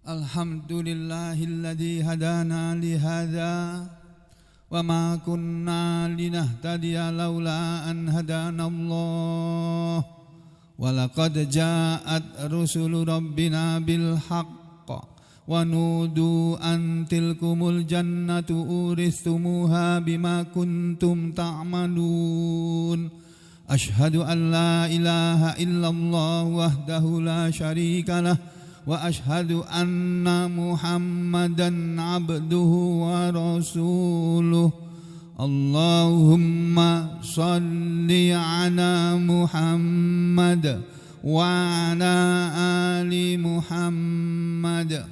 Alhamdulillahilladzi hadana lihadza wa ma kunna linahtadiya laula an hadanallah wa laqad ja'at rusulu rabbina bil haqq wa nudu an tilkumul jannatu uristumuha bima kuntum ta'malun. Ashhadu an la ilaha illallah wahdahu la syarika lah wa ashhadu anna Muhammadan abduhu wa rasuluh. Allahumma salli ala Muhammad wa ala ali Muhammad.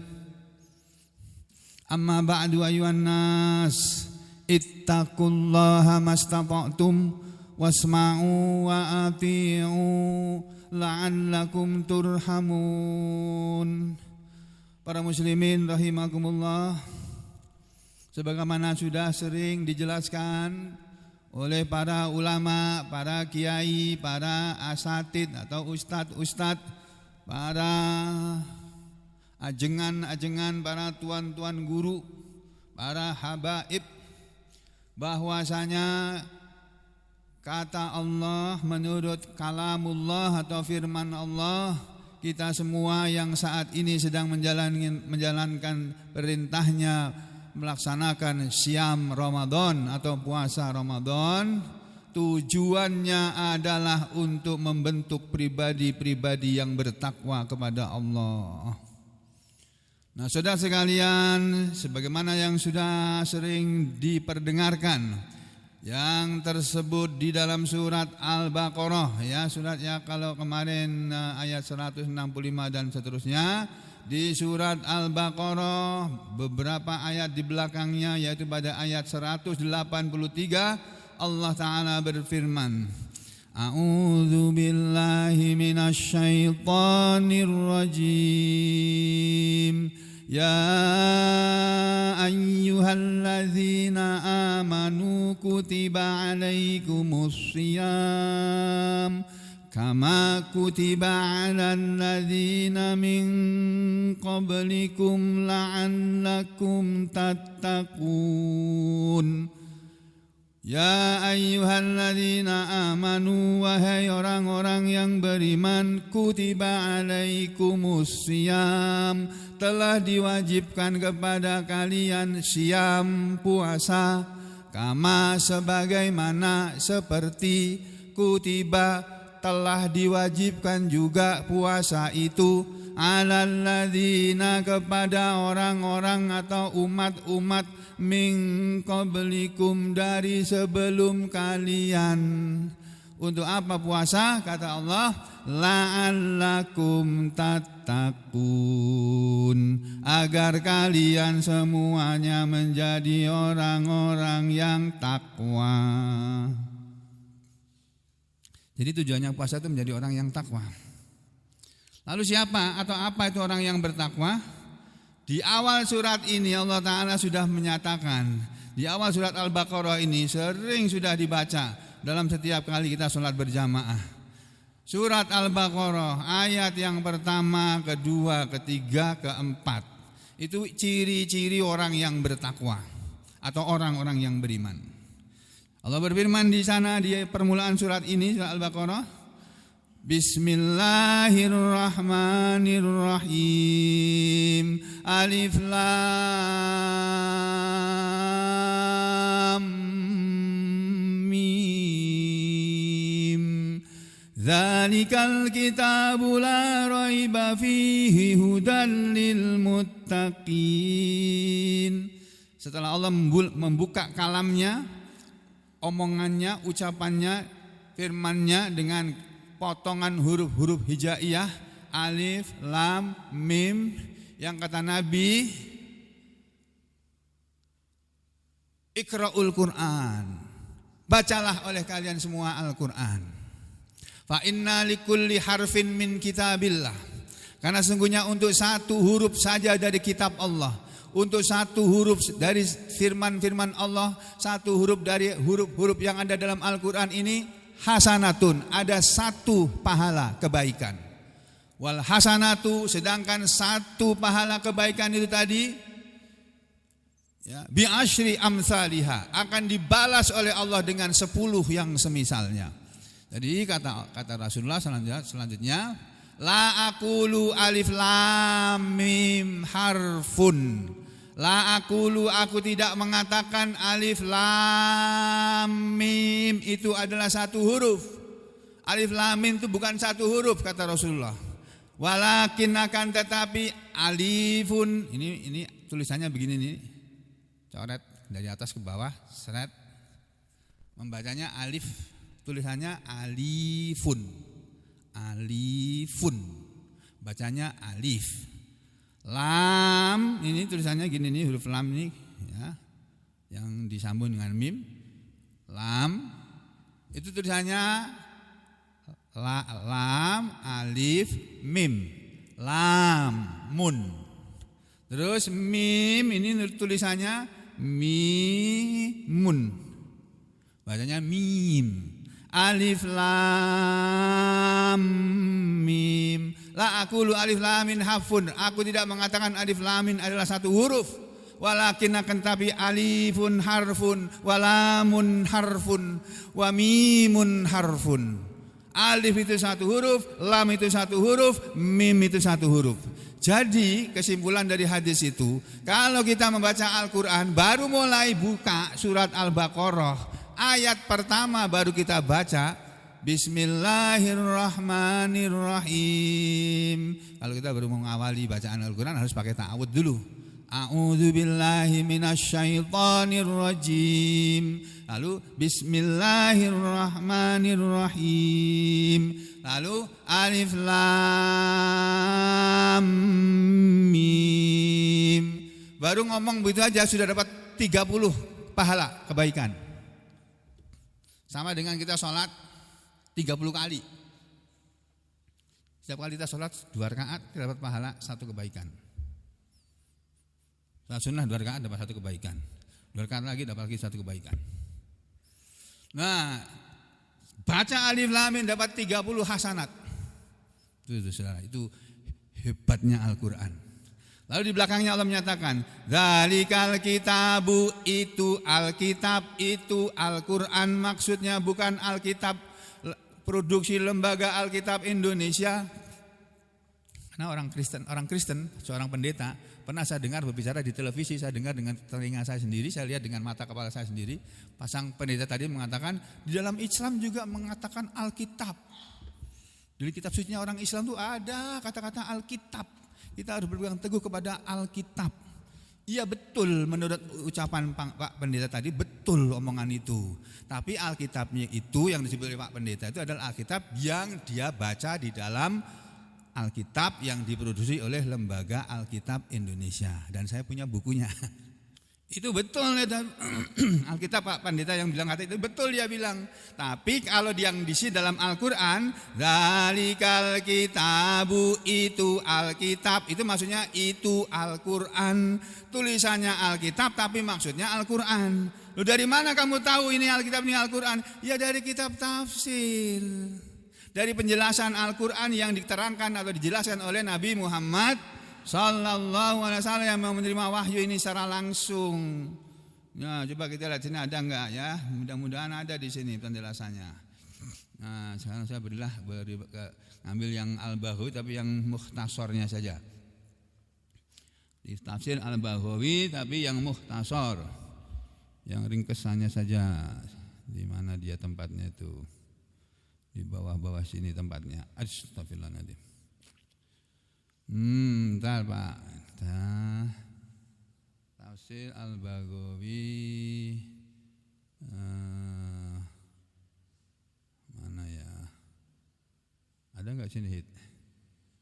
Amma ba'du ayuhan nas, ittaqullaha mastata'tum wasma'u wa ati'u la'allakum turhamun. Para muslimin rahimakumullah, sebagaimana sudah sering dijelaskan oleh para ulama, para kiai, para asatid atau ustadz-ustadz, para ajengan-ajengan, para tuan-tuan guru, para habaib, bahwasanya kata Allah menurut kalamullah atau firman Allah, kita semua yang saat ini sedang menjalankan perintahnya melaksanakan siam Ramadan atau puasa Ramadan, tujuannya adalah untuk membentuk pribadi-pribadi yang bertakwa kepada Allah. Nah, saudara sekalian, sebagaimana yang sudah sering diperdengarkan, yang tersebut di dalam surat Al-Baqarah, ya suratnya kalau kemarin ayat 165 dan seterusnya, di surat Al-Baqarah beberapa ayat di belakangnya, yaitu pada ayat 183 Allah Ta'ala berfirman, A'udzu billahi minasy syaithanir rajim. Ya ayyuhalladzina amanu kutiba alaikumus shiyam kama kutiba alal ladzina min qablikum la'allakum tattaqun. Ya ayyuhalladzina amanu, wahai orang-orang yang beriman, kutiba alaikumus shiyam, telah diwajibkan kepada kalian syam, puasa, kama sebagaimana seperti kutiba telah diwajibkan juga puasa itu alal ladzina, kepada orang-orang atau umat-umat min qablikum, dari sebelum kalian. Untuk apa puasa? Kata Allah, la'allakum tattaqun, agar kalian semuanya menjadi orang-orang yang takwa. Jadi tujuannya puasa itu menjadi orang yang takwa. Lalu siapa atau apa itu orang yang bertakwa? Di awal surat ini Allah Ta'ala sudah menyatakan, di awal surat Al-Baqarah ini sering sudah dibaca dalam setiap kali kita sholat berjamaah. Surat Al-Baqarah ayat yang pertama, kedua, ketiga, keempat, itu ciri-ciri orang yang bertakwa atau orang-orang yang beriman. Allah berfirman di sana di permulaan surat ini, surat Al-Baqarah, Bismillahirrahmanirrahim. Alif lam mim. Dzalikal kitabu la raiba fihi hudan lil muttaqin. Setelah Allah membuka kalamnya, omongannya, ucapannya, firmannya dengan potongan huruf-huruf hijaiyah, alif, lam, mim, yang kata Nabi, Iqra'ul Qur'an, bacalah oleh kalian semua Al-Quran. Fa inna likulli harfin min kitabillah, karena sungguhnya untuk satu huruf saja dari kitab Allah, untuk satu huruf dari firman-firman Allah, satu huruf dari huruf-huruf yang ada dalam Al-Quran ini, hasanatun, ada satu pahala kebaikan. Wal hasanatu, sedangkan satu pahala kebaikan itu tadi ya, bi asyri amsalihha, akan dibalas oleh Allah dengan 10 yang semisalnya. Jadi kata Rasulullah selanjutnya, la aqulu alif lam mim harfun. La aqulu, aku tidak mengatakan alif lam mim itu adalah satu huruf. Alif lam mim itu bukan satu huruf kata Rasulullah. Walakin akan tetapi alifun, ini tulisannya begini nih, coret dari atas ke bawah, seret, membacanya alif, tulisannya alifun, alifun, bacanya alif. Lam, ini tulisannya gini nih, huruf lam ini ya, yang disambung dengan mim. Lam itu tulisannya lam alif mim, lamun. Terus mim ini tulisannya mimun, bacanya mim. Alif lam mim. La aqulu alif lam min harfun, aku tidak mengatakan alif lam min adalah satu huruf. Walakin akan tapi alifun harfun, walamun harfun, wa mimun harfun. Alif itu satu huruf, lam itu satu huruf, mim itu satu huruf. Jadi kesimpulan dari hadis itu, kalau kita membaca Al-Quran, baru mulai buka surat Al-Baqarah, ayat pertama baru kita baca Bismillahirrahmanirrahim. Kalau kita baru mengawali bacaan Al-Quran harus pakai ta'awudz dulu. A'udzubillahi minasyaitonirrajim. Lalu Bismillahirrahmanirrahim. Lalu alif lam mim. Baru ngomong begitu aja sudah dapat 30 pahala kebaikan. Sama dengan kita sholat 30 kali. Setiap kali kita sholat 2 rakaat kita dapat pahala 1 kebaikan. Sholat sunnah 2 rakaat dapat 1 kebaikan. 2 rakaat lagi dapat lagi 1 kebaikan. Nah, baca alif lam mim dapat 30 hasanat. Itu saudara, itu hebatnya Al-Qur'an. Lalu di belakangnya Allah menyatakan, "Dzalikal kitabu, itu Alkitab, itu Al-Qur'an." Maksudnya bukan Alkitab produksi lembaga Alkitab Indonesia. Karena orang Kristen, seorang pendeta, pernah saya dengar berbicara di televisi, saya dengar dengan telinga saya sendiri, saya lihat dengan mata kepala saya sendiri. Pasang pendeta tadi mengatakan, di dalam Islam juga mengatakan Alkitab. Di kitab sucinya orang Islam itu ada kata-kata Alkitab. Kita harus berpegang teguh kepada Alkitab. Iya betul, menurut ucapan Pak Pendeta tadi, betul omongan itu. Tapi Alkitabnya itu yang disebut oleh Pak Pendeta itu adalah Alkitab yang dia baca di dalam Alkitab yang diproduksi oleh Lembaga Alkitab Indonesia. Dan saya punya bukunya. Itu betul Alkitab Pak Pendeta yang bilang kata itu betul, dia bilang. Tapi kalau yang diisi dalam Al-Qur'an, dzalikal kitabu, itu Alkitab, itu maksudnya itu Al-Qur'an. Tulisannya Alkitab tapi maksudnya Al-Qur'an. Loh, dari mana kamu tahu ini Alkitab ini Al-Qur'an? Ya dari kitab tafsir. Dari penjelasan Al-Qur'an yang diterangkan atau dijelaskan oleh Nabi Muhammad Sallallahu alaihi wasallam yang menerima wahyu ini secara langsung. Nah, coba kita lihat sini ada enggak ya? Mudah-mudahan ada di sini penjelasannya. Nah, sekarang saya ngambil yang Al-Baghawi tapi yang mukhtasornya saja. Di tafsir Al-Baghawi tapi yang mukhtasor. Yang ringkesannya saja. Di mana dia tempatnya itu? Di bawah-bawah sini tempatnya. Astagfirullahaladzim. Bentar Pak. Tafsir Al-Baghawi mana ya? Ada enggak sini Hid?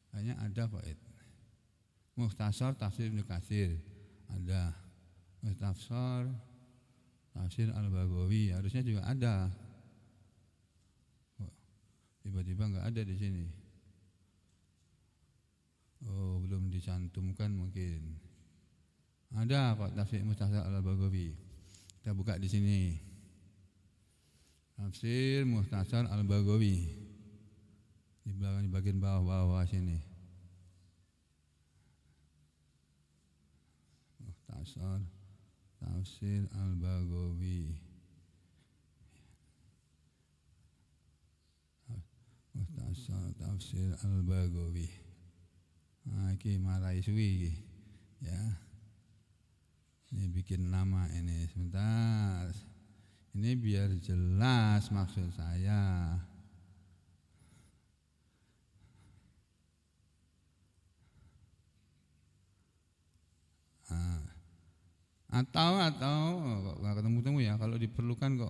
Kayaknya ada Pak Hid. Mukhtasar Tafsir Ibnu Katsir ada. Mukhtasar Tafsir Al-Baghawi harusnya juga ada. Tiba-tiba enggak ada di sini. Oh, belum dicantumkan mungkin. Ada kok tafsir Mukhtasar Al-Baghawi. Kita buka di sini. Tafsir Mukhtasar Al-Baghawi. Di belakang, di bagian bawah sini. Mukhtasar Tafsir Al-Baghawi. Mukhtasar Tafsir Al-Baghawi. Nah, ini marai suwi ya. Ini bikin nama ini sebentar. Ini biar jelas maksud saya. Atau kok nggak ketemu ya, kalau diperlukan kok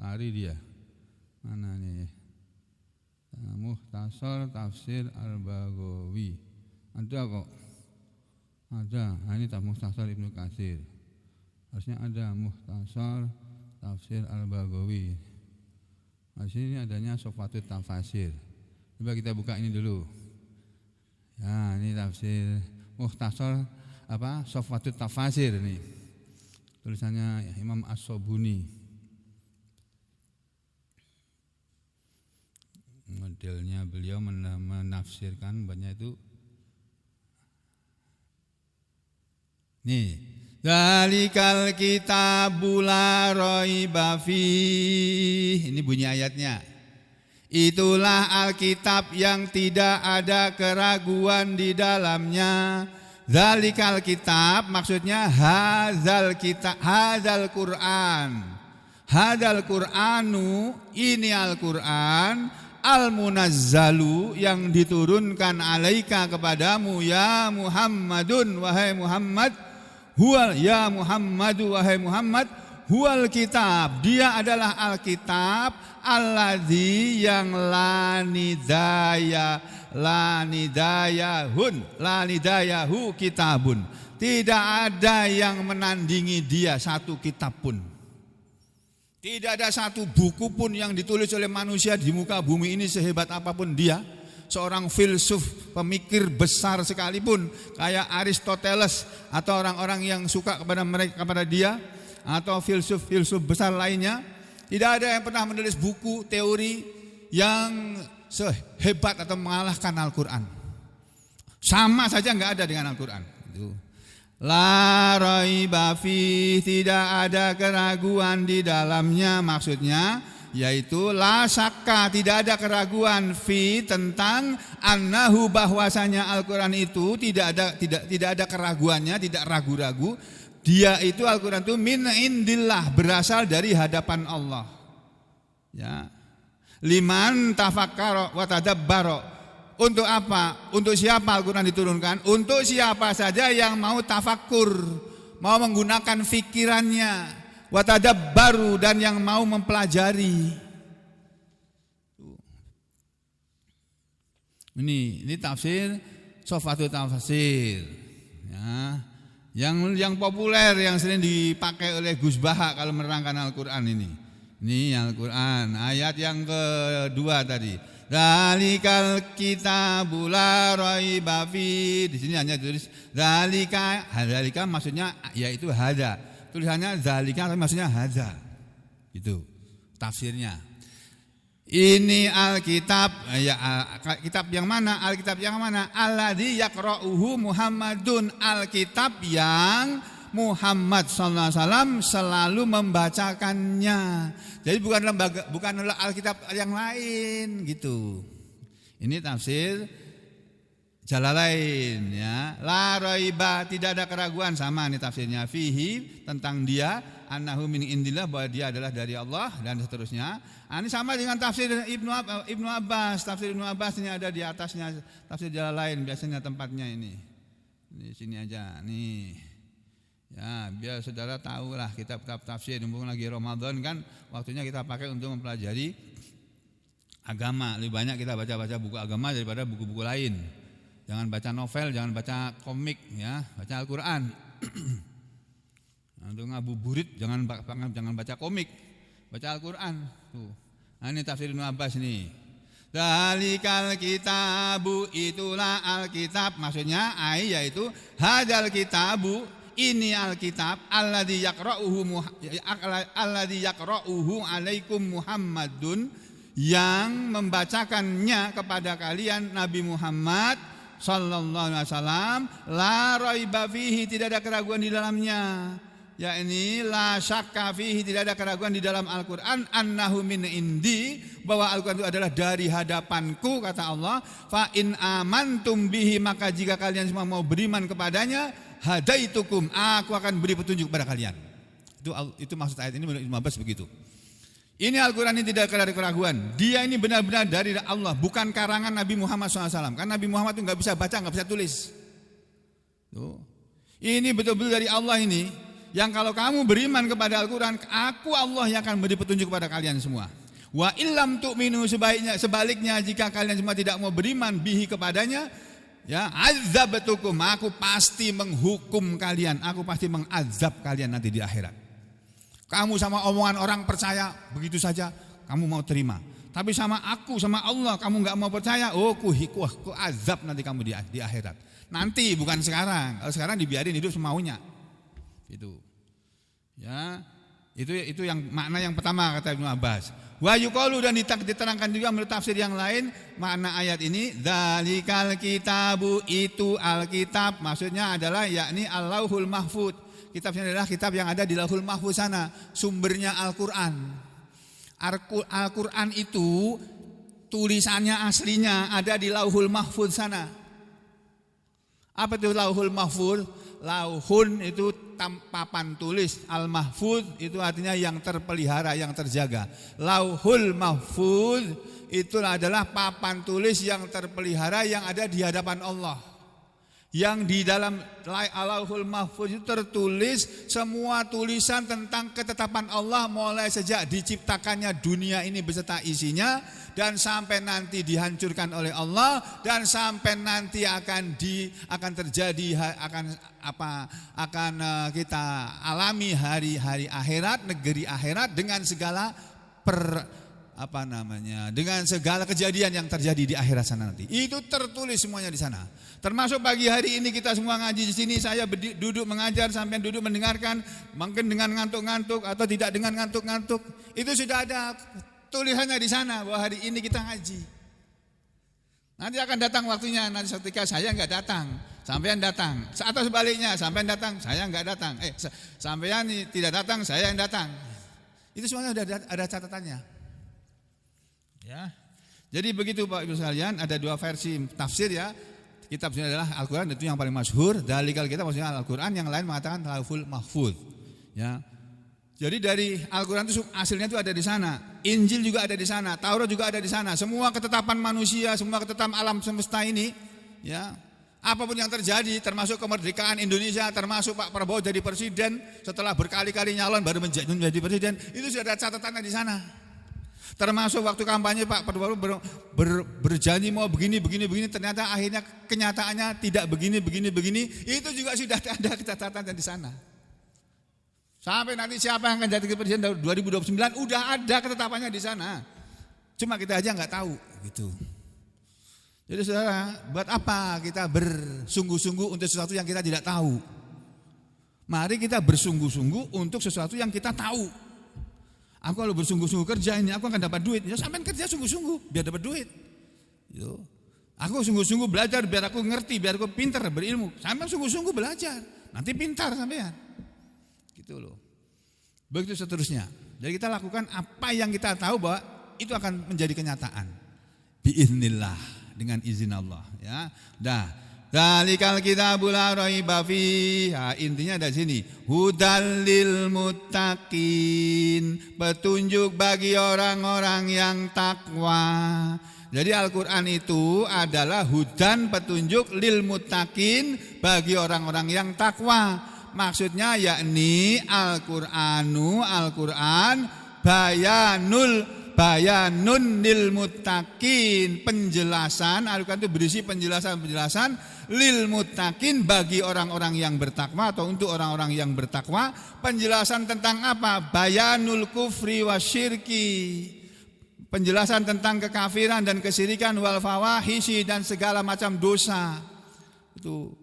lari dia. Mana nih? Mukhtasar Tafsir Al-Baghawi. Ada kok. Ada. Nah, ini Mukhtasar Ibnu Katsir. Harusnya ada Mukhtasar Tafsir Al-Baghawi. Di sini adanya Sofatut Tafasir. Coba kita buka ini dulu. Ya, ini tafsir Mukhtasar Sofatut Tafasir ini. Tulisannya Imam As-Sobuni. Modelnya beliau menafsirkan banyak itu. Nih, Dzalikal kitabu la raiba fihi. Ini bunyi ayatnya. Itulah Alkitab yang tidak ada keraguan di dalamnya. Dzalikal kitab maksudnya hadzal kitab, hadzal Quran. Hadzal Quranu, ini Al-Qur'an, al-munazzalu yang diturunkan alaika kepadamu ya Muhammadun wahai Muhammad. Huwal ya Muhammadu wahai Muhammad, huwal kitab, dia adalah Alkitab, alladzi yang la nidayahu kitabun. Tidak ada yang menandingi dia satu kitab pun. Tidak ada satu buku pun yang ditulis oleh manusia di muka bumi ini sehebat apapun dia. Seorang filsuf, pemikir besar sekalipun kayak Aristoteles atau orang-orang yang suka kepada dia atau filsuf besar lainnya, tidak ada yang pernah menulis buku teori yang sehebat atau mengalahkan Al-Qur'an. Sama saja enggak ada dengan Al-Qur'an. Itu. La raiba fi, tidak ada keraguan di dalamnya, maksudnya yaitu la syakka, tidak ada keraguan fi tentang annahu, bahwasanya Al-Qur'an itu tidak ada keraguannya, tidak ragu-ragu. Dia itu Al-Qur'an itu min indillah, berasal dari hadapan Allah. Ya. Liman tafakkara wa tadabbara. Untuk apa? Untuk siapa Al-Qur'an diturunkan? Untuk siapa saja yang mau tafakkur, mau menggunakan fikirannya. Watadabbaru, dan yang mau mempelajari. Ini tafsir Sofatut Tafasir. Ya. Yang populer, yang sering dipakai oleh Gus Baha kalau menerangkan Al-Qur'an ini. Ini Al-Qur'an, ayat yang kedua tadi. Dzalikal kitabu la raiba fi. Di sini hanya tulis dzalika, dzalika maksudnya yaitu hada. Tulisannya dzalika maksudnya hadza. Itu tafsirnya. Ini Alkitab, ya kitab yang mana? Alkitab yang mana? Alladzi yaqra'uhu Muhammadun, Alkitab yang Muhammad sallallahu alaihi wasallam selalu membacakannya. Jadi bukan Alkitab yang lain gitu. Ini tafsir Jalalain ya. La raiba, tidak ada keraguan, sama nih tafsirnya. Fihi, tentang dia, annahu min indillah, bahwa dia adalah dari Allah, dan seterusnya. Ini sama dengan tafsir Ibnu Abbas. Tafsir Ibnu Abbas ini ada di atasnya tafsir Jalalain, biasanya tempatnya ini. Di sini aja nih. Ya, biar saudara tahulah kitab-kitab tafsir. Mumpung lagi Ramadan kan, waktunya kita pakai untuk mempelajari agama. Lebih banyak kita baca-baca buku agama daripada buku-buku lain. Jangan baca novel, jangan baca komik, ya, baca Al-Qur'an. Untuk ngabuburit jangan baca komik, baca Al-Qur'an. Tuh. Nah, ini tafsir Ibnu Abbas nih. Dzalikal kitabu, itulah Alkitab, maksudnya yaitu hadzal kitabu, ini Alkitab, alladzi yaqra'uhu alaikum Muhammadun, yang membacakannya kepada kalian Nabi Muhammad. sallallahu alaihi wasallam, la raiba fihi, tidak ada keraguan di dalamnya. Yakni la syakka fihi, tidak ada keraguan di dalam Al-Qur'an, annahu min indi, bahwa Al-Qur'an itu adalah dari hadapanku, kata Allah. Fa in amantum bihi, maka jika kalian semua mau beriman kepadanya, hadaitukum, aku akan beri petunjuk kepada kalian. Itu maksud ayat ini menurut Ibnu Abbas begitu. Ini Al-Quran ini tidak ada keraguan. Dia ini benar-benar dari Allah, bukan karangan Nabi Muhammad SAW. Karena Nabi Muhammad itu nggak bisa baca, nggak bisa tulis. Tuh. Ini betul-betul dari Allah ini. Yang kalau kamu beriman kepada Al-Quran, aku Allah yang akan beri petunjuk kepada kalian semua. Wa illam tu'minu, sebaliknya jika kalian semua tidak mau beriman bihi kepadanya, ya azabtukum, aku pasti menghukum kalian, aku pasti mengazab kalian nanti di akhirat. Kamu sama omongan orang percaya begitu saja, kamu mau terima. Tapi sama aku, sama Allah, kamu nggak mau percaya, ku azab nanti kamu di akhirat. Nanti, bukan sekarang. Kalau sekarang dibiarin hidup semaunya. Itu, ya, itu yang makna yang pertama kata Ibnu Abbas. Wa yuqalu, dan diterangkan juga menurut tafsir yang lain makna ayat ini, dzalikal kitabu, itu Alkitab, maksudnya adalah yakni Al-Lauhul Mahfuz. Kitabnya adalah kitab yang ada di Lauhul Mahfuz sana, sumbernya Al-Qur'an. Al-Qur'an itu tulisannya aslinya ada di Lauhul Mahfuz sana. Apa itu Lauhul Mahfuz? Lauhun itu papan tulis, al-mahfuz itu artinya yang terpelihara, yang terjaga. Lauhul mahfuz itu adalah papan tulis yang terpelihara yang ada di hadapan Allah. Yang di dalam Lauhul mahfuz itu tertulis semua tulisan tentang ketetapan Allah, mulai sejak diciptakannya dunia ini beserta isinya, dan sampai nanti dihancurkan oleh Allah, dan sampai nanti akan terjadi, akan kita alami hari-hari akhirat, negeri akhirat, dengan segala dengan segala kejadian yang terjadi di akhirat sana nanti. Itu tertulis semuanya di sana. Termasuk pagi hari ini kita semua ngaji di sini, saya duduk mengajar, sampai duduk mendengarkan, mungkin dengan ngantuk-ngantuk atau tidak dengan ngantuk-ngantuk. Itu sudah ada tulisannya di sana bahwa hari ini kita ngaji. Nanti akan datang waktunya, nanti ketika saya enggak datang, sampean datang, atau sebaliknya, sampean datang, saya enggak datang. Sampean tidak datang, saya yang datang. Itu semuanya sudah ada catatannya. Ya. Jadi begitu Pak Ibu sekalian, ada dua versi tafsir ya. Kitabnya adalah Al-Quran, itu yang paling masyhur. Dalikal kitab maksudnya Al-Quran, yang lain mengatakan Lauhul Mahfuz. Ya. Jadi dari Al-Quran itu aslinya itu ada di sana. Injil juga ada di sana, Taurat juga ada di sana. Semua ketetapan manusia, semua ketetapan alam semesta ini, ya. Apapun yang terjadi, termasuk kemerdekaan Indonesia, termasuk Pak Prabowo jadi presiden, setelah berkali-kali nyalon baru menjadi presiden, itu sudah ada catatannya di sana. Termasuk waktu kampanye Pak Prabowo berjanji mau begini, ternyata akhirnya kenyataannya tidak begini, itu juga sudah ada catatan di sana. Sampai nanti siapa yang akan jadi presiden 2029 udah ada ketetapannya di sana. Cuma kita aja nggak tahu gitu. Jadi saudara, buat apa kita bersungguh-sungguh untuk sesuatu yang kita tidak tahu? Mari kita bersungguh-sungguh untuk sesuatu yang kita tahu. Aku kalau bersungguh-sungguh kerja ini, aku akan dapat duit. Ya sampean kerja sungguh-sungguh biar dapat duit. Yo. Aku sungguh-sungguh belajar biar aku ngerti, biar aku pintar berilmu. Sampean sungguh-sungguh belajar, nanti pintar sampean. Gitu loh. Begitu seterusnya. Jadi kita lakukan apa yang kita tahu bahwa itu akan menjadi kenyataan. Biiznillah, dengan izin Allah, ya. Dzalikal kitabul la raiba fihi. Intinya dari sini, hudal lil muttaqin, petunjuk bagi orang-orang yang takwa. Jadi Al-Qur'an itu adalah hudan, petunjuk, lil muttaqin, bagi orang-orang yang takwa. Maksudnya yakni Al-Qur'an bayanun lil muttaqin, penjelasan. Al-Qur'an itu berisi penjelasan lil muttaqin, bagi orang-orang yang bertakwa atau untuk orang-orang yang bertakwa. Penjelasan tentang apa? Bayanul kufri wasyirki, penjelasan tentang kekafiran dan kesyirikan, wal fawahishi, dan segala macam dosa. Itu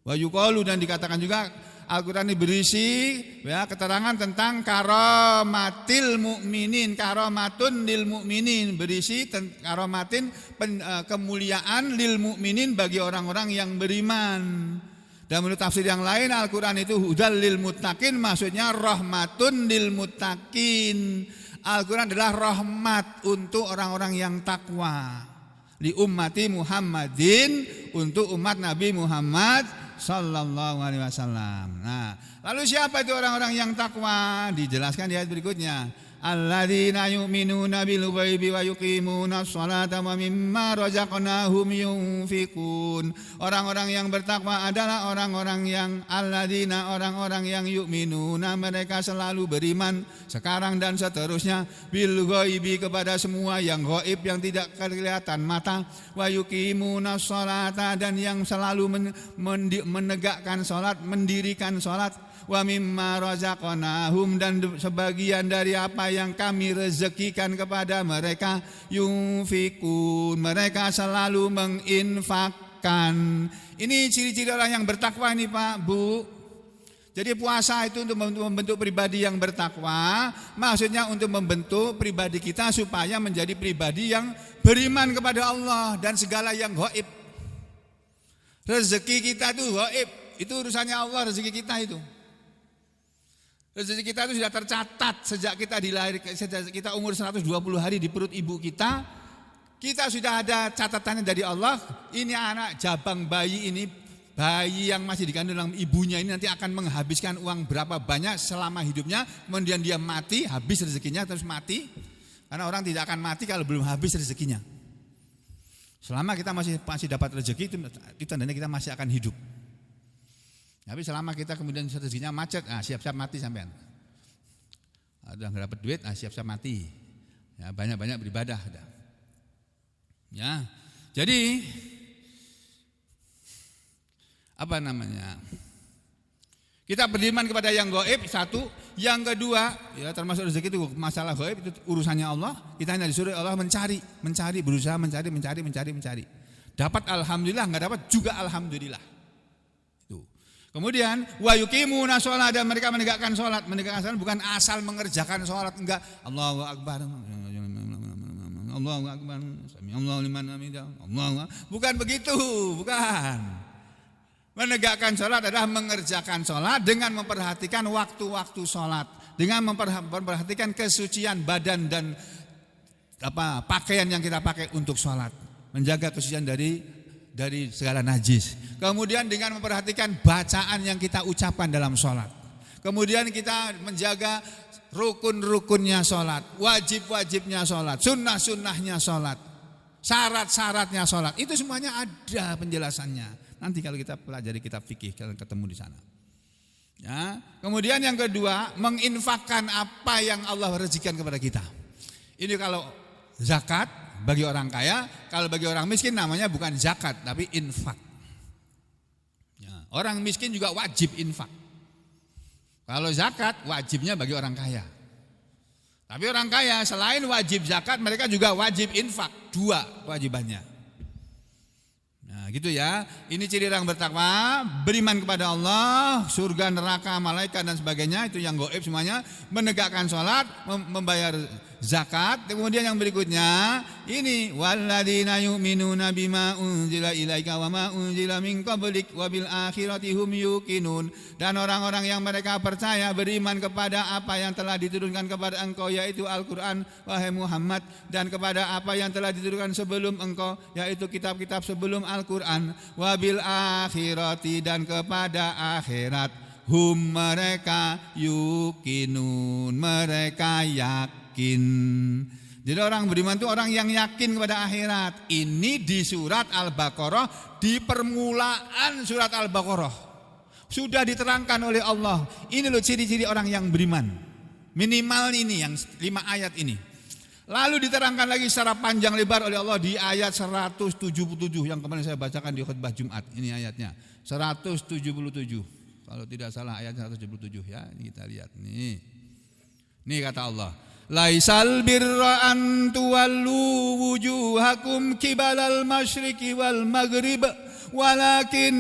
wa yuqalu, dan dikatakan juga Al-Quran ini berisi ya keterangan tentang karomatil mukminin, karomatun lil mukminin, berisi karomatin kemuliaan lil mukminin bagi orang-orang yang beriman. Dan menurut tafsir yang lain Al-Quran itu hudal lil muttaqin, maksudnya rahmatun lil muttaqin. Al-Quran adalah rahmat untuk orang-orang yang takwa. Li ummati Muhammadin, untuk umat Nabi Muhammad sallallahu alaihi wasallam. Nah, lalu siapa itu orang-orang yang takwa? Dijelaskan di ayat berikutnya. Alladzina yu'minuna bil ghaibi wa yuqimuna sholata wa mimma razaqnahum yunfikun. Orang-orang yang bertakwa adalah orang-orang yang alladzina, orang-orang yang yu'minuna, mereka selalu beriman sekarang dan seterusnya, bil ghaibi, kepada semua yang gaib, yang tidak kelihatan mata, wa yuqimuna sholata, dan yang selalu menegakkan salat, mendirikan salat, wa mimma razaqnahum, dan sebagian dari apa yang kami rezekikan kepada mereka, yunfikun, mereka selalu menginfakkan. Ini ciri-ciri orang yang bertakwa ini Pak, Bu. Jadi puasa itu untuk membentuk pribadi yang bertakwa, maksudnya untuk membentuk pribadi kita supaya menjadi pribadi yang beriman kepada Allah dan segala yang gaib. Rezeki kita itu gaib, itu urusannya Allah, rezeki kita itu. Rezeki kita itu sudah tercatat sejak kita dilahirkan, sejak kita umur 120 hari di perut ibu kita sudah ada catatannya dari Allah. Ini anak jabang bayi ini, bayi yang masih dikandung dalam ibunya ini nanti akan menghabiskan uang berapa banyak selama hidupnya, kemudian dia mati, habis rezekinya terus mati. Karena orang tidak akan mati kalau belum habis rezekinya. Selama kita masih dapat rezeki itu tandanya kita masih akan hidup. Tapi selama kita kemudian rezekinya macet, siap-siap mati sampean. Ada nggak dapat duit, siap-siap mati. Ya, banyak-banyak beribadah. Ya, jadi apa namanya? Kita beriman kepada yang gaib, satu. Yang kedua, ya termasuk rezeki itu masalah gaib, itu urusannya Allah. Kita hanya disuruh Allah mencari, berusaha mencari. Dapat alhamdulillah, nggak dapat juga alhamdulillah. Kemudian wa yuqimuna sholat, dan mereka menegakkan sholat. Menegakkan sholat bukan asal mengerjakan sholat, enggak. Allahu akbar, Allahu akbar, sami'allahu liman hamidah, Allahu akbar. Bukan begitu, bukan. Menegakkan sholat adalah mengerjakan sholat dengan memperhatikan waktu-waktu sholat, dengan memperhatikan kesucian badan dan pakaian yang kita pakai untuk sholat, menjaga kesucian dari segala najis. Kemudian dengan memperhatikan bacaan yang kita ucapkan dalam sholat. Kemudian kita menjaga rukun-rukunnya sholat, wajib-wajibnya sholat, sunnah-sunnahnya sholat, syarat-syaratnya sholat. Itu semuanya ada penjelasannya. Nanti kalau kita pelajari kitab fikih, kalian ketemu di sana. Ya. Kemudian yang kedua, menginfakkan apa yang Allah rezekikan kepada kita. Ini kalau zakat bagi orang kaya, kalau bagi orang miskin namanya bukan zakat tapi infak. Ya, orang miskin juga wajib infak. Kalau zakat wajibnya bagi orang kaya. Tapi orang kaya selain wajib zakat mereka juga wajib infak, dua kewajibannya. Nah, gitu ya. Ini ciri orang bertakwa, beriman kepada Allah, surga, neraka, malaikat dan sebagainya, itu yang gaib semuanya, menegakkan sholat, membayar zakat. Kemudian yang berikutnya ini walladzina yu'minuna bima unzila ilaika wa ma unzila min qablik wa bil akhirati hum yuqinun, dan orang-orang yang mereka percaya, beriman kepada apa yang telah diturunkan kepada engkau yaitu Al-Qur'an wahai Muhammad, dan kepada apa yang telah diturunkan sebelum engkau yaitu kitab-kitab sebelum Al-Qur'an, wa bil akhirati, dan kepada akhirat, hum, mereka, yuqinun, mereka yakin. Jadi orang beriman itu orang yang yakin kepada akhirat. Ini di surat Al-Baqarah, di permulaan surat Al-Baqarah sudah diterangkan oleh Allah. Ini loh ciri-ciri orang yang beriman. Minimal ini yang 5 ayat ini. Lalu diterangkan lagi secara panjang lebar oleh Allah di ayat 177 yang kemarin saya bacakan di khutbah Jumat. Ini ayatnya 177. Kalau tidak salah ayat 177 ya. Ini kita lihat nih. Nih kata Allah, laisal birra an tuwallu wujuhakum kibalal masyriqi wal maghrib walakin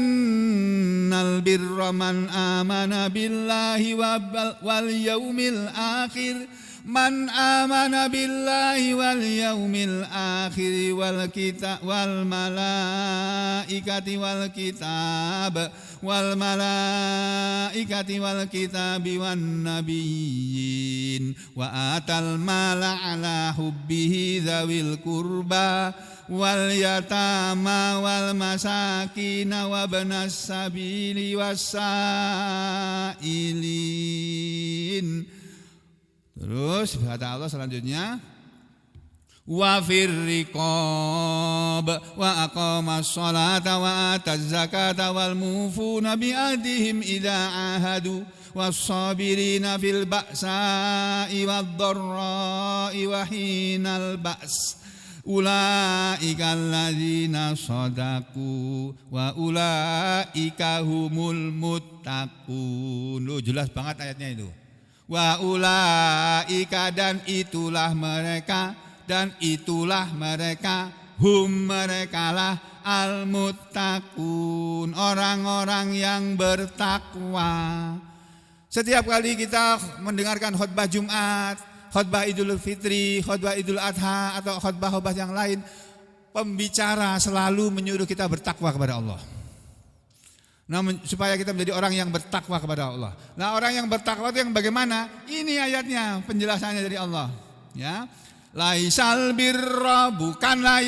innal birra man amana billahi wal yaumil akhir man amana billahi wal yaumil akhir wal kitab wal malaikati wal kitab wal malaikati wal kitabi wan nabiyyin wa atal mala ala hubbihi dzawil qurba wal yatama wal masakin wa ibnas sabili wasailin. Terus kata Allah selanjutnya, wa firriqab wa aqamas sholata wa ataz zakata wal mufuna bi ahdihim idza ahadu was sabirina fil ba'sa'i wad dharra'i wa hinal ba's ulaika alladzina shadaku wa ulaika humul muttaqun. Loh, jelas banget ayatnya itu. Wa ulaika dan itulah mereka hum merekalah al muttaqun orang-orang yang bertakwa. Setiap kali kita mendengarkan khutbah Jumat, khutbah Idul Fitri, khutbah Idul Adha atau khutbah-khutbah yang lain, pembicara selalu menyuruh kita bertakwa kepada Allah. Nah, supaya kita menjadi orang yang bertakwa kepada Allah. Nah, orang yang bertakwa itu yang bagaimana? Ini ayatnya, penjelasannya dari Allah. Ya, laisal birra bukanlah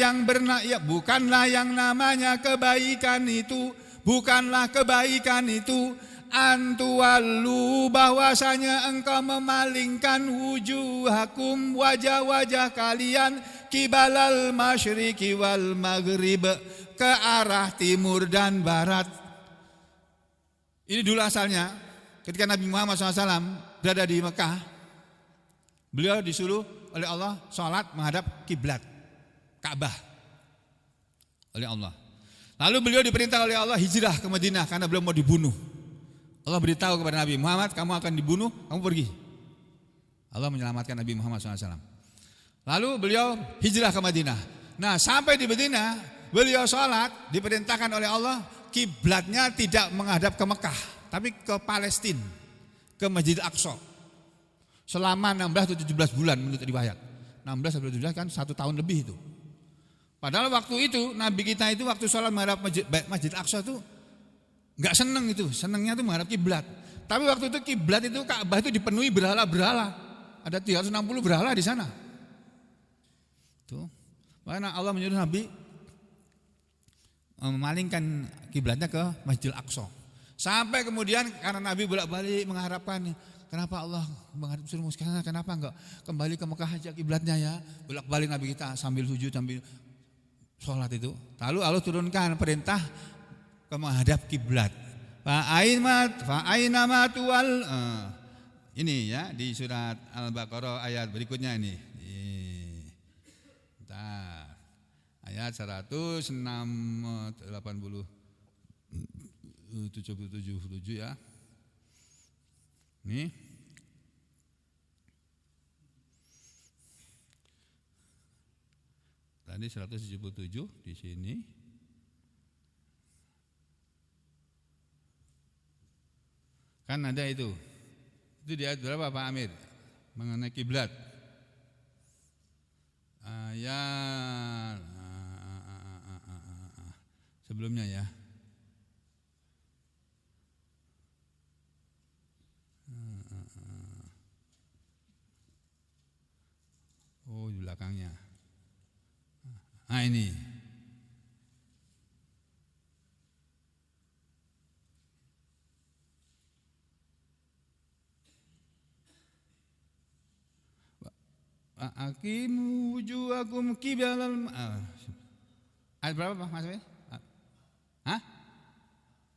yang namanya kebaikan itu, bukanlah kebaikan itu antuallu bahwasanya engkau memalingkan wujuhakum wajah-wajah kalian kibalal masyriqi wal maghrib ke arah timur dan barat. Ini dulu asalnya ketika Nabi Muhammad SAW berada di Mekah, beliau disuruh oleh Allah sholat menghadap kiblat Ka'bah oleh Allah. Lalu beliau diperintah oleh Allah hijrah ke Madinah karena beliau mau dibunuh. Allah beritahu kepada Nabi Muhammad, kamu akan dibunuh, kamu pergi. Allah menyelamatkan Nabi Muhammad SAW. Lalu beliau hijrah ke Madinah. Nah, sampai di Madinah beliau sholat diperintahkan oleh Allah, kiblatnya tidak menghadap ke Mekah, tapi ke Palestina, ke Masjid Aqsa. Selama 16 atau 17 bulan menurut riwayat. 16 atau 17 kan 1 tahun lebih itu. Padahal waktu itu Nabi kita itu waktu sholat menghadap Masjid Aqsa itu enggak seneng itu, senengnya itu menghadap kiblat. Tapi waktu itu kiblat itu Ka'bah itu dipenuhi berhala-berhala. Ada 360 berhala di sana. Tuh. Makanya Allah menyuruh Nabi memalingkan kiblatnya ke Masjidil Aqsa. Sampai kemudian karena Nabi bolak-balik mengharapkan, kenapa Allah suruh sekarang, kenapa enggak kembali ke Mekah aja kiblatnya ya? Bolak-balik Nabi kita sambil sujud sambil sholat itu. Lalu Allah turunkan perintah ke menghadap kiblat. Fa'ainama tuwal. Ini ya di surat Al-Baqarah ayat berikutnya ini. Bentar. Ayat 177 ya. Nih. Tadi 177 di sini. Kan ada itu. Itu di ayat berapa Pak Amir? Mengenai kiblat. Ayat sebelumnya ya. Oh, di belakangnya. Nah, ini. Aqimu wujuhakum qibalal ayat berapa Pak Mas? Hah?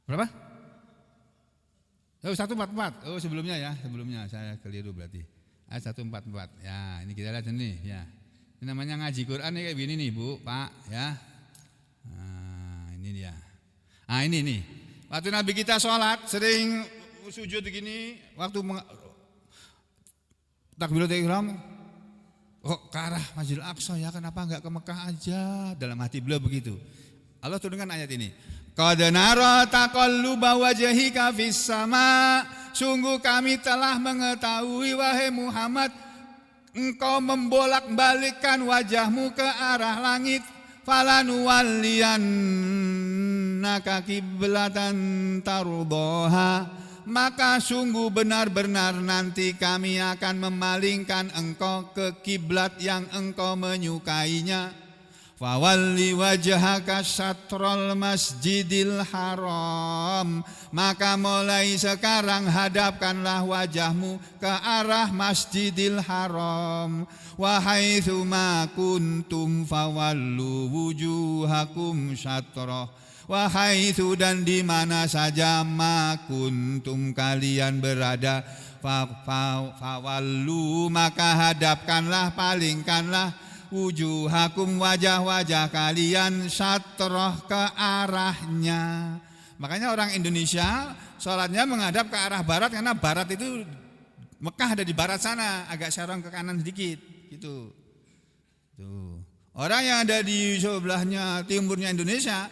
Berapa? Oh, 144. Oh, sebelumnya ya, sebelumnya saya keliru berarti. Ayat 144. Ya, ini kita lihat nih ya. Ini namanya ngaji Quran nih kayak gini nih, Bu, Pak, ya. Nah, ini dia. Nah, ini nih. Waktu Nabi kita sholat sering sujud begini, waktu takbiratul ihram kok ke arah Masjidil Aqsa ya, kenapa enggak ke Mekah aja? Dalam hati beliau begitu. Allah turunkan ayat ini. Qad nara taqalluba wajhika fis sama. Sungguh kami telah mengetahui wahai Muhammad, engkau membolak-balikkan wajahmu ke arah langit. Falanuwalliyannaka qiblatan tardaha. Maka sungguh benar-benar nanti kami akan memalingkan engkau ke kiblat yang engkau menyukainya. Fawalli wajhaka syatrul masjidil haram. Maka mulai sekarang hadapkanlah wajahmu ke arah masjidil haram. Wa haitsu ma kuntum fawallu wujuhakum syatrah. Wa haitsu dan di mana saja ma kuntum kalian berada. Fawallu maka hadapkanlah, palingkanlah wujuhakum wajah-wajah kalian syatrah ke arahnya. Makanya orang Indonesia sholatnya menghadap ke arah barat, karena barat itu Mekah ada di barat sana, agak serong ke kanan sedikit gitu. Tuh. Orang yang ada di sebelahnya timurnya Indonesia,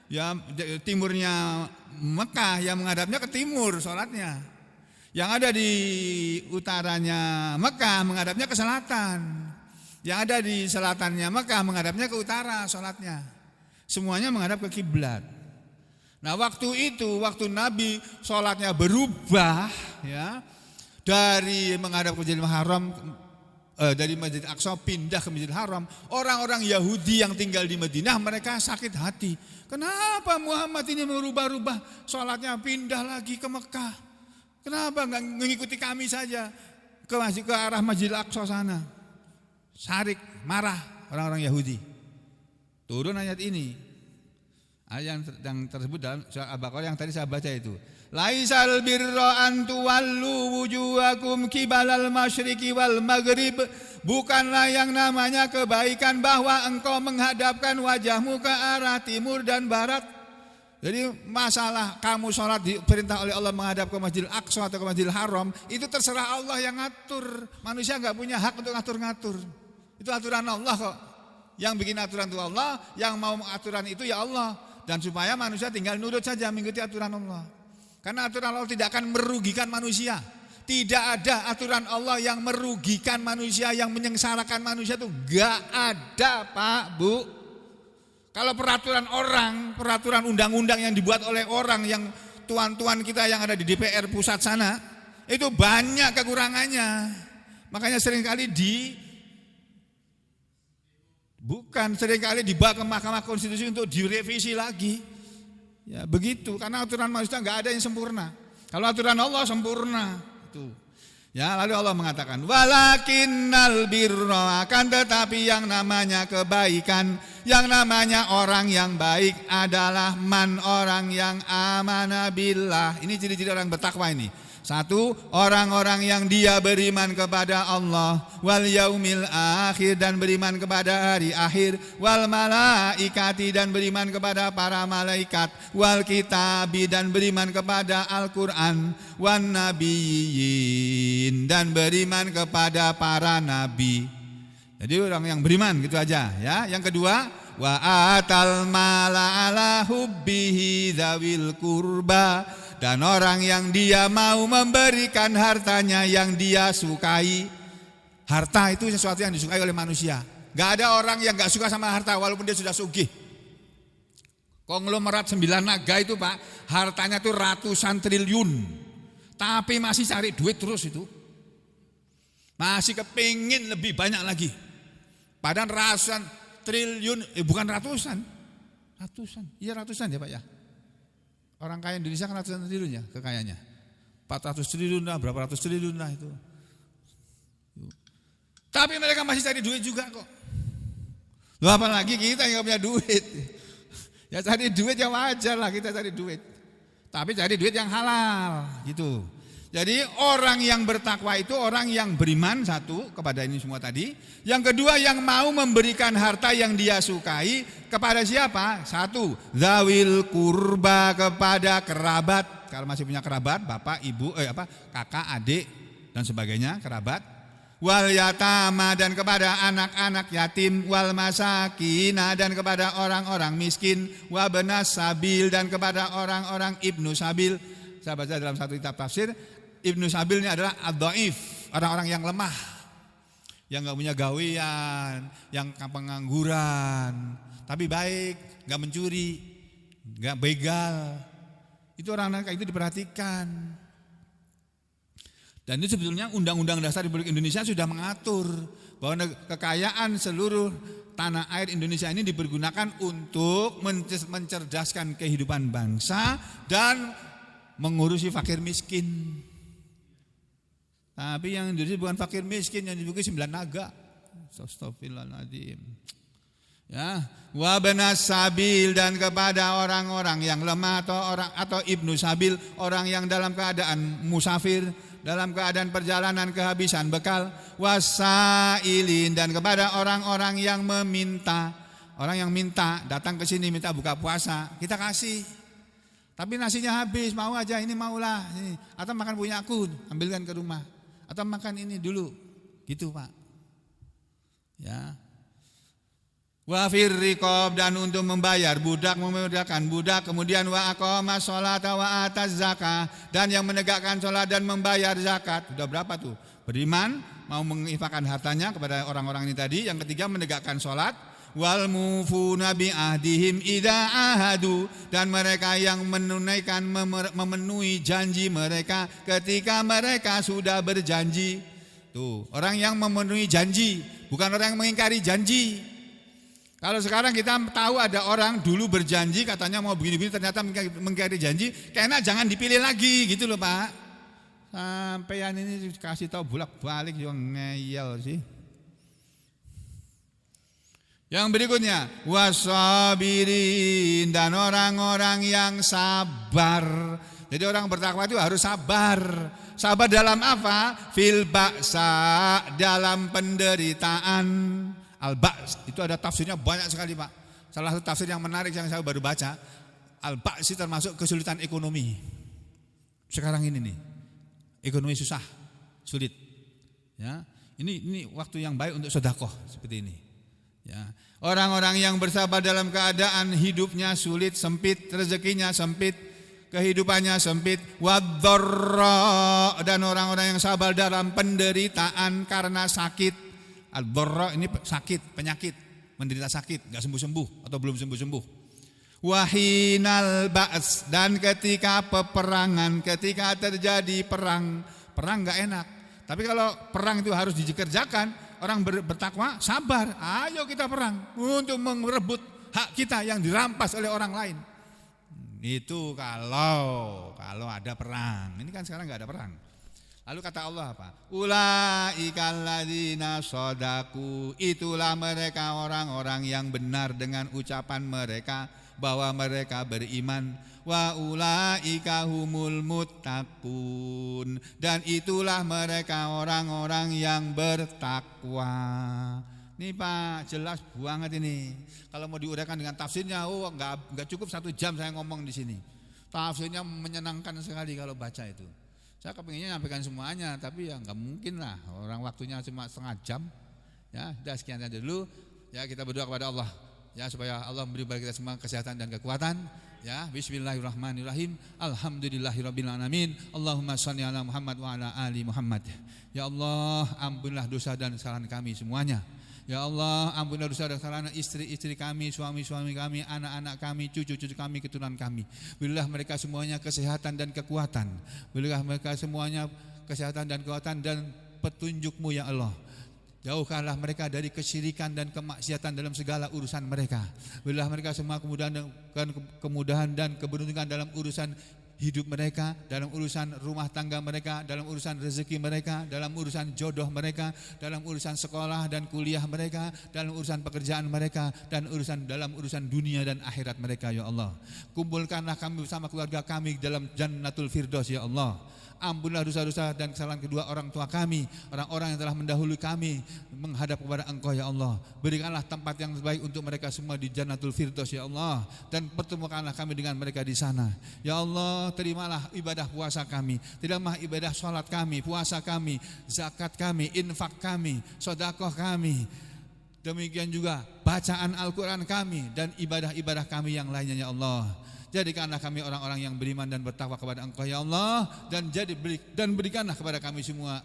ya timurnya Mekah, yang menghadapnya ke timur sholatnya. Yang ada di utaranya Mekah menghadapnya ke selatan. Yang ada di selatannya Mekah menghadapnya ke utara sholatnya. Semuanya menghadap ke kiblat. Nah waktu itu, waktu Nabi sholatnya berubah ya, dari menghadap ke Masjidil Haram, dari Masjid Aqsa pindah ke Masjidil Haram. Orang-orang Yahudi yang tinggal di Madinah mereka sakit hati. Kenapa Muhammad ini merubah-rubah sholatnya, pindah lagi ke Mekah? Kenapa enggak mengikuti kami saja ke arah Masjidil Aqsa sana? Syarik, marah orang-orang Yahudi. Turun ayat ini. Ayat yang tersebut dalam surah Al-Baqarah yang tadi saya baca itu. Laisal birra an tuwallu wujuhakum qibalal masyriqi wal maghrib. Bukanlah yang namanya kebaikan bahwa engkau menghadapkan wajahmu ke arah timur dan barat. Jadi masalah kamu sholat diperintah oleh Allah menghadap ke Masjidil Aqsa atau ke Masjidil Haram, itu terserah Allah yang ngatur. Manusia enggak punya hak untuk ngatur-ngatur. Itu aturan Allah kok. Yang bikin aturan itu Allah, yang mau aturan itu ya Allah. Dan supaya manusia tinggal nurut saja mengikuti aturan Allah. Karena aturan Allah tidak akan merugikan manusia. Tidak ada aturan Allah yang merugikan manusia, yang menyengsarakan manusia, itu gak ada Pak Bu. Kalau peraturan orang, peraturan undang-undang yang dibuat oleh orang, yang tuan-tuan kita yang ada di DPR pusat sana, itu banyak kekurangannya. Makanya seringkali seringkali dibawa ke Mahkamah Konstitusi untuk direvisi lagi. Ya begitu, karena aturan manusia enggak ada yang sempurna. Kalau aturan Allah sempurna. Itu. Ya, lalu Allah mengatakan, walakinnal birra, akan tetapi yang namanya kebaikan, yang namanya orang yang baik adalah orang yang amana billah. Ini ciri-ciri orang bertakwa ini. Satu, orang-orang yang dia beriman kepada Allah, wal yaumil akhir, dan beriman kepada hari akhir, wal malaikati, dan beriman kepada para malaikat, wal kitabi, dan beriman kepada Al-Quran, wan nabiyyin, dan beriman kepada para nabi. Jadi orang yang beriman gitu aja ya. Yang kedua, wa atal mala ala hubbihi dzawil qurba, dan orang yang dia mau memberikan hartanya yang dia sukai. Harta itu sesuatu yang disukai oleh manusia. Gak ada orang yang gak suka sama harta walaupun dia sudah sugih. Konglomerat 9 naga itu Pak, hartanya tuh ratusan triliun, tapi masih cari duit terus itu. Masih kepingin lebih banyak lagi. Padahal ratusan triliun, bukan ratusan. Iya ratusan ya Pak ya. Orang kaya Indonesia kan ratusan triliun ya kekayaannya. 400 triliun lah, berapa ratus triliun lah itu. Tapi mereka masih cari duit juga kok. Loh apalagi kita yang gak punya duit. Ya cari duit ya wajar lah kita cari duit. Tapi cari duit yang halal gitu. Jadi orang yang bertakwa itu orang yang beriman, satu, kepada ini semua tadi. Yang kedua yang mau memberikan harta yang dia sukai kepada siapa? Satu, dzawil qurba, kepada kerabat. Kalau masih punya kerabat, bapak, ibu, kakak, adik dan sebagainya, kerabat. wal yatama dan kepada anak-anak yatim, wal masakina dan kepada orang-orang miskin, wa benas sabil dan kepada orang-orang ibnu sabil. Saya baca dalam satu kitab tafsir, ibnu sabil ini adalah ad-dhaif, orang-orang yang lemah, yang enggak punya gawean, yang pengangguran, tapi baik, enggak mencuri, enggak begal. Itu orang-orang kayak itu diperhatikan. Dan itu sebetulnya Undang-Undang Dasar Republik Indonesia sudah mengatur bahwa kekayaan seluruh tanah air Indonesia ini dipergunakan untuk mencerdaskan kehidupan bangsa dan mengurusi fakir miskin. Tapi yang Indonesia bukan fakir miskin, yang dibuki 9 naga. Astagfirullahaladzim. Ya, wa benas sabil dan kepada orang-orang yang lemah atau ibnu sabil, orang yang dalam keadaan musafir, dalam keadaan perjalanan kehabisan bekal, wasailin dan kepada orang-orang yang meminta, orang yang minta datang ke sini minta buka puasa, kita kasih. Tapi nasinya habis, mau aja ini maulah, ini. Atau makan punya aku, ambilkan ke rumah. Atau makan ini dulu. Gitu, Pak. Ya. Wa firriqab dan untuk membayar budak, memudahkan budak, kemudian wa aqama sholata wa ataz zakah dan yang menegakkan sholat dan membayar zakat. Sudah berapa tuh? Beriman, mau menginfakkan hartanya kepada orang-orang ini tadi. Yang ketiga menegakkan sholat, wal mufuna bi ahdihim idza ahadu dan mereka yang menunaikan memenuhi janji mereka ketika mereka sudah berjanji. Tuh, orang yang memenuhi janji, bukan orang yang mengingkari janji. Kalau sekarang kita tahu ada orang dulu berjanji katanya mau begini-begini ternyata mengingkari janji, kayaknya jangan dipilih lagi gitu loh Pak. Sampeyan ini kasih tahu bolak-balik juga ngeyel sih. Yang berikutnya wasabirin dan orang-orang yang sabar. Jadi orang bertakwa itu harus sabar. Sabar dalam apa? Fil ba'sa, dalam penderitaan. Al-Ba's itu ada tafsirnya banyak sekali Pak. Salah satu tafsir yang menarik yang saya baru baca, Al-Ba's itu termasuk kesulitan ekonomi. Sekarang ini nih, ekonomi susah, sulit. Ya, ini waktu yang baik untuk sedekah seperti ini. Ya, orang-orang yang bersabar dalam keadaan hidupnya sulit, sempit, rezekinya sempit, kehidupannya sempit, wad-dharra dan orang-orang yang sabar dalam penderitaan karena sakit. Al-dharra ini sakit, penyakit, menderita sakit, enggak sembuh-sembuh atau belum sembuh-sembuh. Wahinal ba's dan ketika peperangan, ketika terjadi perang enggak enak. Tapi kalau perang itu harus dikerjakan, orang bertakwa sabar, ayo kita perang untuk merebut hak kita yang dirampas oleh orang lain. Itu kalau ada perang. Ini kan sekarang enggak ada perang. Lalu kata Allah apa? Ulaikal ladzina shadaku, itulah mereka orang-orang yang benar dengan ucapan mereka bahwa mereka beriman. Wa ulaika humul muttaqun, dan itulah mereka orang-orang yang bertakwa. Ini Pak, jelas banget ini. Kalau mau diuraikan dengan tafsirnya, enggak cukup 1 jam saya ngomong di sini. Tafsirnya menyenangkan sekali kalau baca itu. Saya kepinginnya nyampaikan semuanya, tapi ya nggak mungkin lah. Orang waktunya cuma setengah jam. Ya, sudah sekian aja dulu. Ya, kita berdoa kepada Allah. Ya, supaya Allah memberi bagi kita semua kesehatan dan kekuatan. Ya, bismillahirrahmanirrahim. Alhamdulillahirabbil alamin. Allahumma shalli ala Muhammad wa ala ali Muhammad. Ya Allah, ampunilah dosa dan kesalahan kami semuanya. Ya Allah, ampunilah dosa dan kesalahan istri-istri kami, suami-suami kami, anak-anak kami, cucu-cucu kami, keturunan kami. Berilah mereka semuanya kesehatan dan kekuatan. Berilah mereka semuanya kesehatan dan kekuatan dan petunjuk-Mu ya Allah. Jauhkanlah mereka dari kesyirikan dan kemaksiatan dalam segala urusan mereka. Berilah mereka semua kemudahan dan keberuntungan dalam urusan hidup mereka, dalam urusan rumah tangga mereka, dalam urusan rezeki mereka, dalam urusan jodoh mereka, dalam urusan sekolah dan kuliah mereka, dalam urusan pekerjaan mereka, dan dalam urusan dunia dan akhirat mereka ya Allah. Kumpulkanlah kami bersama keluarga kami dalam Jannatul Firdaus ya Allah. Ampunlah dosa-dosa dan kesalahan kedua orang tua kami, orang-orang yang telah mendahului kami menghadap kepada Engkau ya Allah. Berikanlah tempat yang terbaik untuk mereka semua di Jannatul Firdaus ya Allah, dan pertemukanlah kami dengan mereka di sana. Ya Allah, terimalah ibadah puasa kami, terimalah ibadah sholat kami, puasa kami, zakat kami, infak kami, sedekah kami. Demikian juga bacaan Al-Quran kami dan ibadah-ibadah kami yang lainnya ya Allah. Jadikanlah kami orang-orang yang beriman dan bertakwa kepada Engkau ya Allah, dan berikanlah kepada kami semua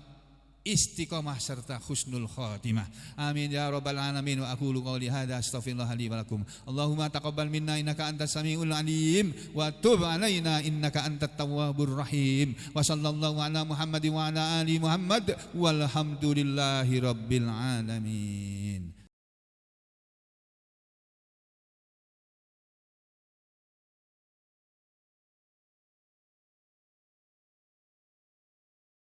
istiqomah serta husnul khatimah. Amin ya rabbal alamin. Wa aqulu qouli hadza astaghfirullah li wa lakum. Allahumma taqabbal minna innaka antas samiul alim wa tub alaina innaka antat tawwabur rahim. Wa sallallahu ala Muhammadin wa ala ali Muhammad walhamdulillahi rabbil alamin.